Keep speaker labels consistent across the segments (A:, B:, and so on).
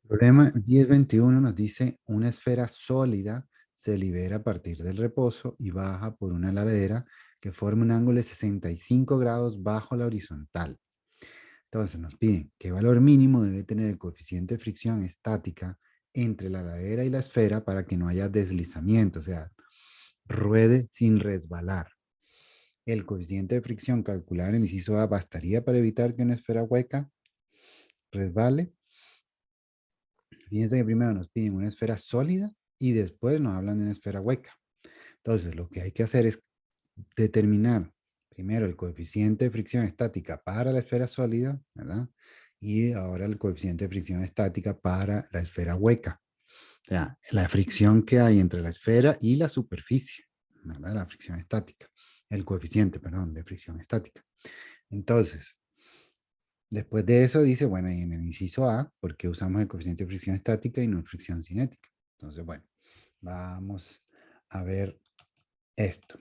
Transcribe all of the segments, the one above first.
A: Problema 1021 nos dice, una esfera sólida se libera a partir del reposo y baja por una ladera que forma un ángulo de 65 grados bajo la horizontal. Entonces nos piden qué valor mínimo debe tener el coeficiente de fricción estática entre la ladera y la esfera para que no haya deslizamiento, o sea, ruede sin resbalar. El coeficiente de fricción calculado en el inciso A bastaría para evitar que una esfera hueca resbale. Fíjense que primero nos piden una esfera sólida y después nos hablan de una esfera hueca. Entonces, lo que hay que hacer es determinar primero el coeficiente de fricción estática para la esfera sólida, ¿verdad? Y ahora el coeficiente de fricción estática para la esfera hueca. O sea, la fricción que hay entre la esfera y la superficie, ¿verdad? La fricción estática. El coeficiente, perdón, de fricción estática. Entonces, después de eso dice, bueno, y en el inciso A, ¿por qué usamos el coeficiente de fricción estática y no fricción cinética? Entonces, bueno, vamos a ver esto.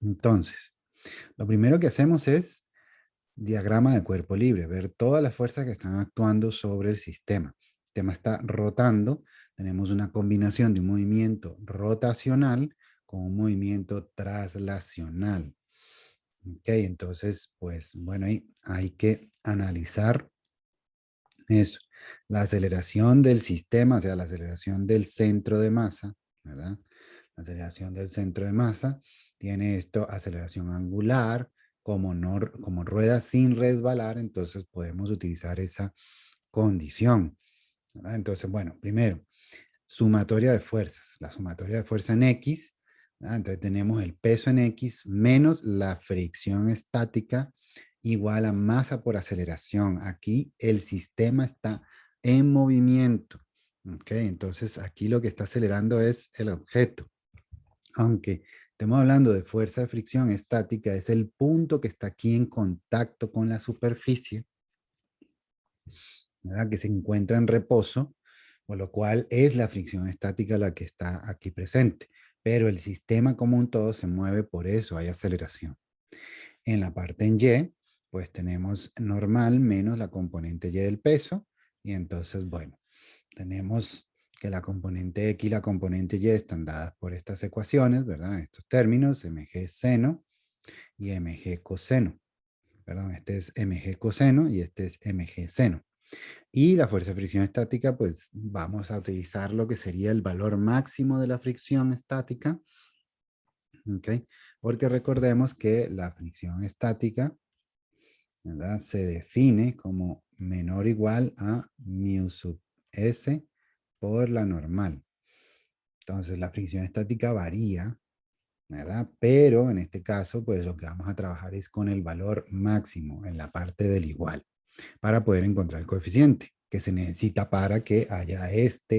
A: Entonces, lo primero que hacemos es diagrama de cuerpo libre, ver todas las fuerzas que están actuando sobre el sistema. El sistema está rotando, tenemos una combinación de un movimiento rotacional con un movimiento traslacional. Ok, entonces, pues bueno, ahí hay que analizar eso. La aceleración del sistema, o sea, la aceleración del centro de masa, ¿verdad? La aceleración del centro de masa tiene esto, aceleración angular, como, no, como rueda sin resbalar, entonces podemos utilizar esa condición, ¿verdad? Entonces, bueno, primero, sumatoria de fuerzas. La sumatoria de fuerza en X, ¿verdad? Entonces tenemos el peso en X menos la fricción estática igual a masa por aceleración. Aquí el sistema está en movimiento. ¿Ok? Entonces aquí lo que está acelerando es el objeto. Aunque estemos hablando de fuerza de fricción estática, es el punto que está aquí en contacto con la superficie, ¿verdad? Que se encuentra en reposo, por lo cual es la fricción estática la que está aquí presente. Pero el sistema como un todo se mueve, por eso hay aceleración. En la parte en Y, pues tenemos normal menos la componente Y del peso. Y entonces, bueno, tenemos que la componente X y la componente Y están dadas por estas ecuaciones, ¿verdad? Estos términos, mg seno y mg coseno. Perdón, este es mg coseno y este es mg seno. Y la fuerza de fricción estática, pues vamos a utilizar lo que sería el valor máximo de la fricción estática, ¿ok? Porque recordemos que la fricción estática, ¿verdad? Se define como menor o igual a mu sub s por la normal. Entonces la fricción estática varía, ¿verdad? Pero en este caso, pues lo que vamos a trabajar es con el valor máximo en la parte del igual, para poder encontrar el coeficiente que se necesita para que haya esta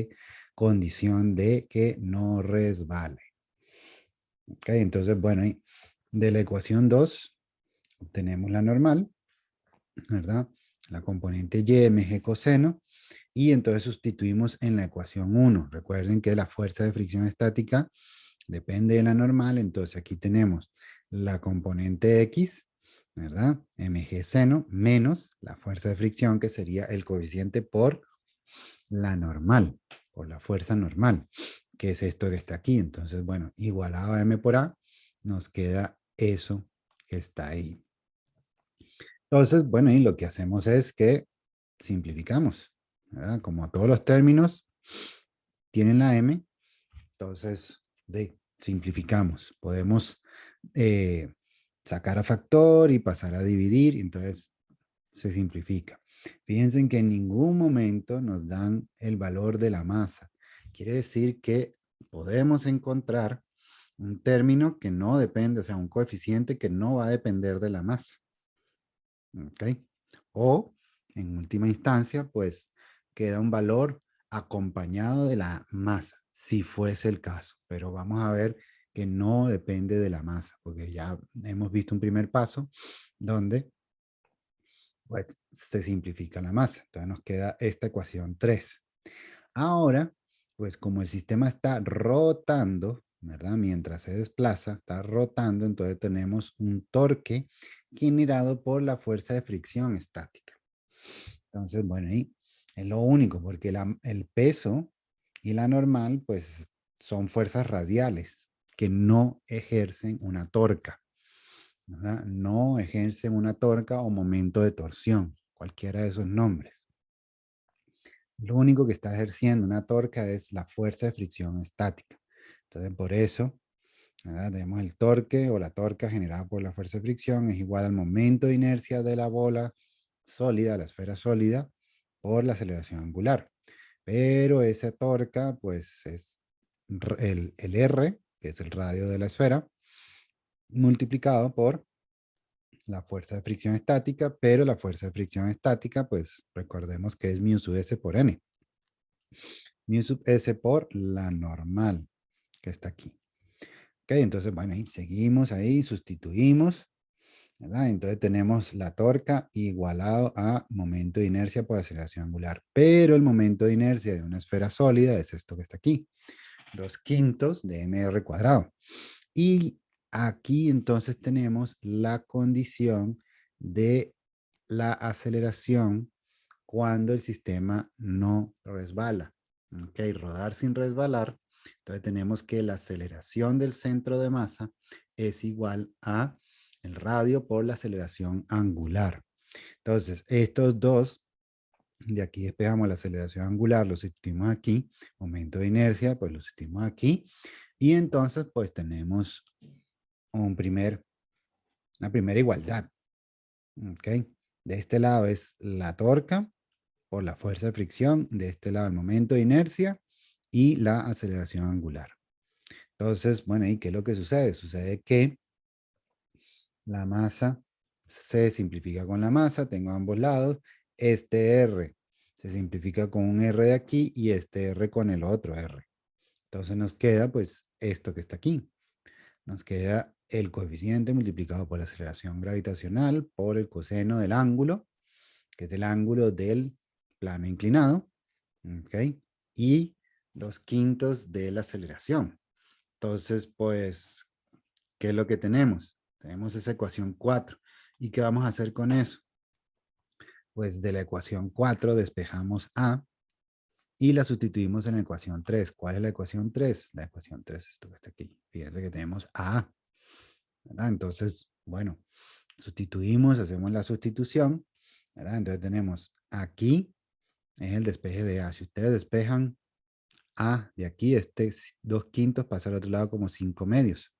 A: condición de que no resbale. ¿Ok? Entonces, bueno, de la ecuación 2 obtenemos la normal, ¿verdad? La componente y mg coseno, y entonces sustituimos en la ecuación 1. Recuerden que la fuerza de fricción estática depende de la normal, entonces aquí tenemos la componente X, ¿verdad? Mg seno menos la fuerza de fricción, que sería el coeficiente por la normal, por la fuerza normal, que es esto que está aquí. Entonces, bueno, igualado a m por a, nos queda eso que está ahí. Entonces, bueno, y lo que hacemos es que simplificamos, ¿verdad? Como todos los términos tienen la m, entonces simplificamos. Podemos sacar a factor y pasar a dividir, entonces se simplifica. Fíjense que en ningún momento nos dan el valor de la masa. Quiere decir que podemos encontrar un término que no depende, o sea, un coeficiente que no va a depender de la masa. ¿Ok? O, en última instancia, pues queda un valor acompañado de la masa, si fuese el caso. Pero vamos a ver que no depende de la masa, porque ya hemos visto un primer paso donde pues se simplifica la masa. Entonces nos queda esta ecuación 3. Ahora, pues como el sistema está rotando, ¿verdad? Mientras se desplaza, está rotando, entonces tenemos un torque generado por la fuerza de fricción estática. Entonces, bueno, ahí Es lo único, porque el peso y la normal, pues, son fuerzas radiales que no ejercen una torca, ¿verdad? No ejercen una torca o momento de torsión, cualquiera de esos nombres. Lo único que está ejerciendo una torca es la fuerza de fricción estática. Entonces, por eso, ¿verdad? Tenemos el torque o la torca generada por la fuerza de fricción es igual al momento de inercia de la bola sólida, la esfera sólida, por la aceleración angular. Pero esa torca, pues, es el R, que es el radio de la esfera, multiplicado por la fuerza de fricción estática, pero la fuerza de fricción estática, pues, recordemos que es mu sub S por N. Mu sub S por la normal, que está aquí. Ok, entonces, bueno, ahí seguimos ahí, sustituimos, ¿verdad? Entonces tenemos la torca igualado a momento de inercia por aceleración angular. Pero el momento de inercia de una esfera sólida es esto que está aquí. 2/5 de mr cuadrado. Y aquí entonces tenemos la condición de la aceleración cuando el sistema no resbala. Ok, rodar sin resbalar. Entonces tenemos que la aceleración del centro de masa es igual a el radio por la aceleración angular. Entonces, estos dos, de aquí despejamos la aceleración angular, lo sustituimos aquí, momento de inercia, pues lo sustituimos aquí, y entonces pues tenemos una primera igualdad. ¿Ok? De este lado es la torca por la fuerza de fricción, de este lado el momento de inercia y la aceleración angular. Entonces, bueno, ¿y qué es lo que sucede? Sucede que la masa se simplifica con la masa, tengo ambos lados, este R se simplifica con un R de aquí y este R con el otro R. Entonces nos queda pues esto que está aquí. Nos queda el coeficiente multiplicado por la aceleración gravitacional por el coseno del ángulo, que es el ángulo del plano inclinado, ¿ok? Y 2/5 de la aceleración. Entonces, pues, ¿qué es lo que tenemos? Tenemos esa ecuación 4. ¿Y qué vamos a hacer con eso? Pues de la ecuación 4 despejamos A y la sustituimos en la ecuación 3. ¿Cuál es la ecuación 3? La ecuación 3 es esto que está aquí. Fíjense que tenemos A, ¿verdad? Entonces, bueno, sustituimos, hacemos la sustitución, ¿verdad? Entonces tenemos aquí es el despeje de A. Si ustedes despejan A de aquí, 2/5 pasa al otro lado como 5/2.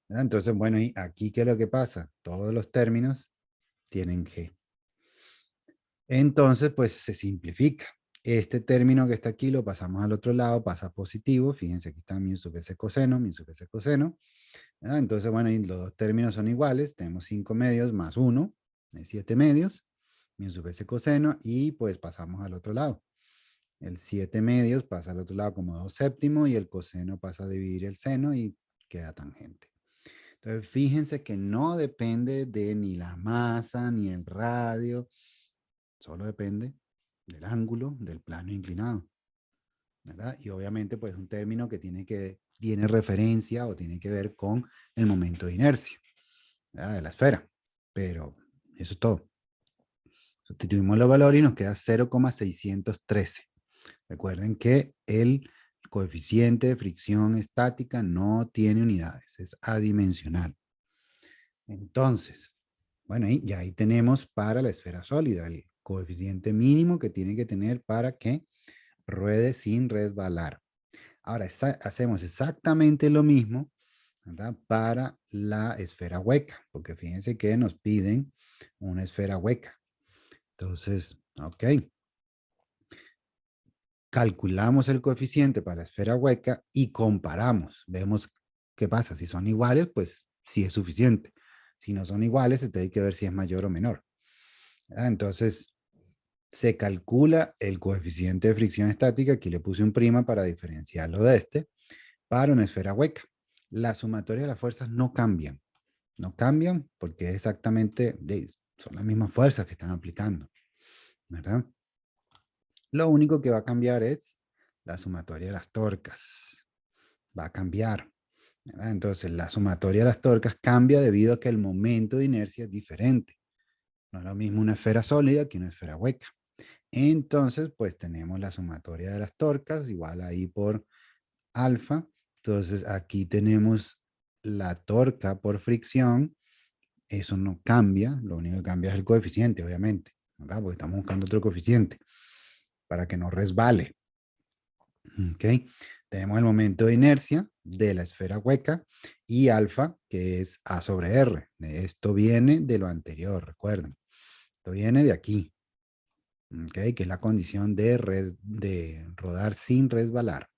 A: ¿Verdad? Entonces, bueno, y aquí, ¿qué es lo que pasa? Todos los términos tienen G. Entonces, pues se simplifica. Este término que está aquí lo pasamos al otro lado, pasa positivo. Fíjense, aquí está mi sub S coseno, mi sub S coseno. ¿Verdad? Entonces, bueno, y los dos términos son iguales. Tenemos 5/2 más 1, es 7/2, mi sub S coseno, y pues pasamos al otro lado. El 7/2 pasa al otro lado como 2/7 y el coseno pasa a dividir el seno y queda tangente. Entonces, fíjense que no depende de ni la masa ni el radio, solo depende del ángulo del plano inclinado, ¿verdad? Y obviamente, pues un término que tiene referencia o tiene que ver con el momento de inercia, ¿verdad? De la esfera. Pero eso es todo. Sustituimos los valores y nos queda 0,613. Recuerden que el coeficiente de fricción estática no tiene unidades, es adimensional. Entonces, bueno, y ya ahí tenemos para la esfera sólida el coeficiente mínimo que tiene que tener para que ruede sin resbalar. Ahora hacemos exactamente lo mismo, ¿verdad? Para la esfera hueca, porque fíjense que nos piden una esfera hueca. Entonces, ok. Calculamos el coeficiente para la esfera hueca y comparamos. Vemos qué pasa. Si son iguales, pues sí es suficiente. Si no son iguales, se tiene que ver si es mayor o menor. ¿Verdad? Entonces, se calcula el coeficiente de fricción estática. Aquí le puse un prima para diferenciarlo de este. Para una esfera hueca. La sumatoria de las fuerzas no cambian. No cambian porque exactamente son las mismas fuerzas que están aplicando. ¿Verdad? Lo único que va a cambiar es la sumatoria de las torcas. Va a cambiar, ¿verdad? Entonces, la sumatoria de las torcas cambia debido a que el momento de inercia es diferente. No es lo mismo una esfera sólida que una esfera hueca. Entonces, pues tenemos la sumatoria de las torcas, igual ahí por alfa. Entonces, aquí tenemos la torca por fricción. Eso no cambia, lo único que cambia es el coeficiente, obviamente, ¿verdad? Porque estamos buscando otro coeficiente para que no resbale. ¿Ok? Tenemos el momento de inercia de la esfera hueca y alfa, que es A sobre R. Esto viene de lo anterior, recuerden. Esto viene de aquí, ¿ok? Que es la condición de rodar sin resbalar.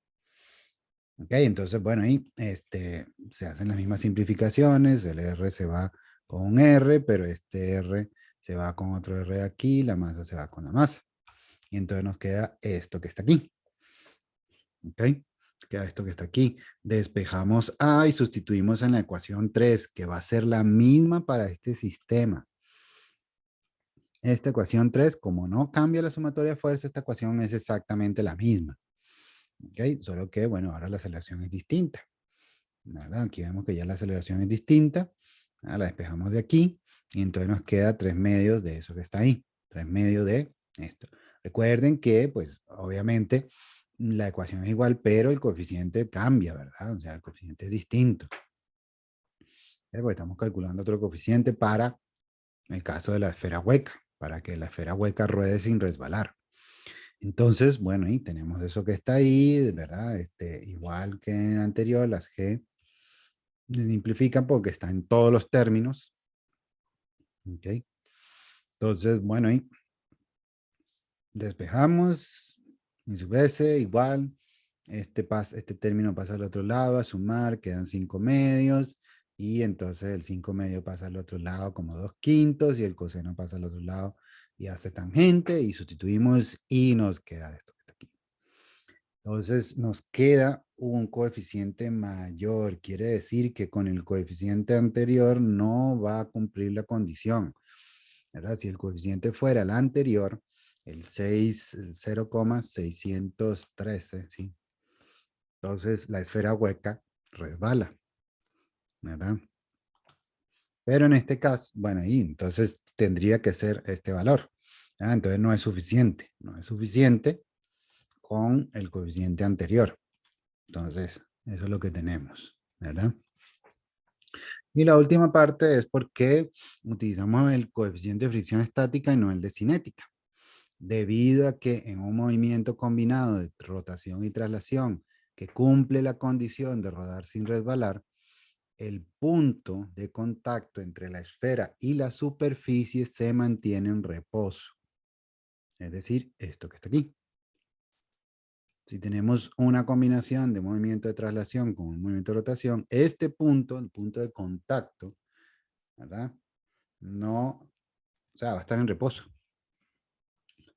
A: ¿Ok? Entonces, bueno, ahí se hacen las mismas simplificaciones. El R se va con un R, pero este R se va con otro R aquí, la masa se va con la masa. Y entonces nos queda esto que está aquí. ¿Ok? Queda esto que está aquí. Despejamos A y sustituimos en la ecuación 3, que va a ser la misma para este sistema. Esta ecuación 3, como no cambia la sumatoria de fuerza, esta ecuación es exactamente la misma. ¿Ok? Solo que, bueno, ahora la aceleración es distinta. ¿Verdad? Aquí vemos que ya la aceleración es distinta. La despejamos de aquí. Y entonces nos queda 3 medios de eso que está ahí. 3 medios de esto. Recuerden que, pues, obviamente, la ecuación es igual, pero el coeficiente cambia, ¿verdad? O sea, el coeficiente es distinto. Porque estamos calculando otro coeficiente para el caso de la esfera hueca, para que la esfera hueca ruede sin resbalar. Entonces, bueno, y tenemos eso que está ahí, ¿verdad? Igual que en el anterior, las G se simplifican porque está en todos los términos. ¿Ok? Entonces, bueno, y despejamos, y su veces igual, este término pasa al otro lado, a sumar, quedan 5 medios, y entonces el 5 medio pasa al otro lado como 2/5, y el coseno pasa al otro lado y hace tangente, y sustituimos, y nos queda esto que está aquí. Entonces nos queda un coeficiente mayor, quiere decir que con el coeficiente anterior no va a cumplir la condición, ¿verdad? Si el coeficiente fuera el anterior, el 0,613, ¿sí? Entonces la esfera hueca resbala, ¿verdad? Pero en este caso, bueno, y entonces tendría que ser este valor. ¿Verdad? Entonces no es suficiente, no es suficiente con el coeficiente anterior. Entonces, eso es lo que tenemos, ¿verdad? Y la última parte es por qué utilizamos el coeficiente de fricción estática y no el de cinética. Debido a que en un movimiento combinado de rotación y traslación que cumple la condición de rodar sin resbalar, el punto de contacto entre la esfera y la superficie se mantiene en reposo. Es decir, esto que está aquí. Si tenemos una combinación de movimiento de traslación con un movimiento de rotación, este punto, el punto de contacto, ¿verdad? No, o sea, va a estar en reposo.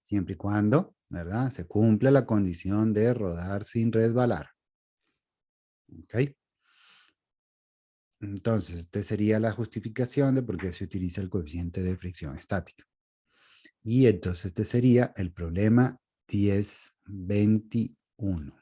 A: Siempre y cuando, ¿verdad? Se cumple la condición de rodar sin resbalar. ¿Ok? Entonces, esta sería la justificación de por qué se utiliza el coeficiente de fricción estática. Y entonces este sería el problema 1021.